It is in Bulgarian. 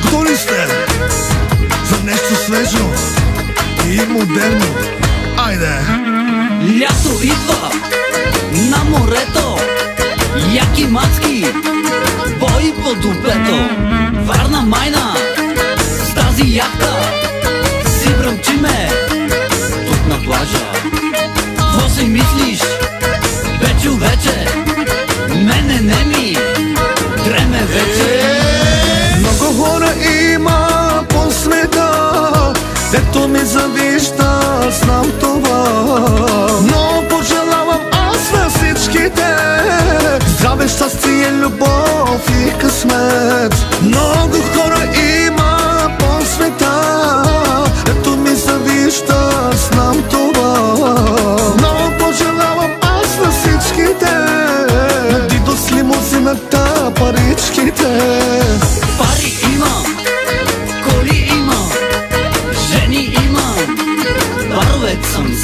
Готови сте за нещо свежо и модерно? Айде! Лято идва на морето, яки мацки, бой по дупето. Варна майна с тази яхта, си бръмчиме тук на плажа. Какво си мислиш, бе човече? Мене не ми дреме вече. Много хора има по света, дето ми завижда, знам това. Но пожелавам аз на всичките здраве, щастие, любов и късмет. Много хора има по света, дето ми завижда, знам това. Но пожелавам аз на всичките дидо с лимузината, паричките. Пари имам, коли имам, жени имам, баровец съм.